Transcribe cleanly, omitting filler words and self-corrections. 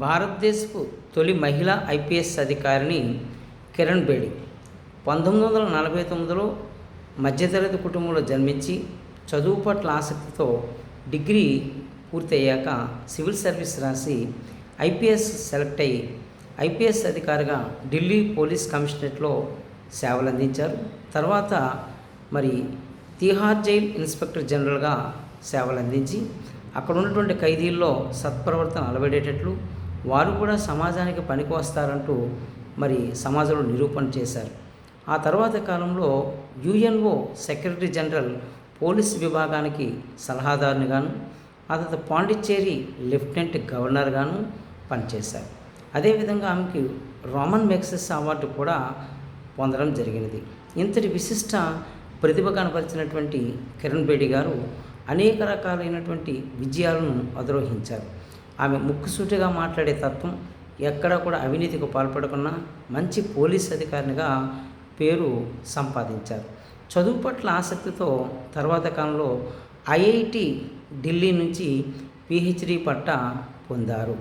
భారతదేశపు తొలి మహిళా ఐపీఎస్ అధికారిని కిరణ్ బేడి 1949లో మధ్యతరగతి కుటుంబంలో జన్మించి చదువు పట్ల ఆసక్తితో డిగ్రీ పూర్తయ్యాక సివిల్ సర్వీస్ రాసి ఐపీఎస్ సెలెక్ట్ అయ్యి ఐపీఎస్ అధికారిగా ఢిల్లీ పోలీస్ కమిషనరేట్లో సేవలు అందించారు. తర్వాత తిహార్ జైల్ ఇన్స్పెక్టర్ జనరల్గా సేవలు అందించి అక్కడ ఉన్నటువంటి ఖైదీల్లో సత్ప్రవర్తన అలవడేటట్లు వారు కూడా సమాజానికి పనికి వస్తారంటూ సమాజంలో నిరూపణ చేశారు. ఆ తర్వాత కాలంలో యుఎన్ఓ సెక్రటరీ జనరల్ పోలీస్ విభాగానికి సలహాదారునిగాను, ఆ తర్వాత పాండిచ్చేరి లెఫ్టినెంట్ గవర్నర్గాను పనిచేశారు. అదేవిధంగా ఆమెకి రామన్ మెగ్సెస్ అవార్డు కూడా పొందడం జరిగినది. ఇంతటి విశిష్ట ప్రతిభ కనపరిచినటువంటి కిరణ్ బేడి గారు అనేక రకాలైనటువంటి విజయాలను అధిరోహించారు. ఆమె ముక్కుసూటిగా మాట్లాడే తత్వం, ఎక్కడా కూడా అవినీతికి పాల్పడకుండా మంచి పోలీస్ అధికారినిగా పేరు సంపాదించారు. చదువు పట్ల ఆసక్తితో తర్వాత కాలంలో ఐఐటి ఢిల్లీ నుంచి పిహెచ్డి పట్టా పొందారు.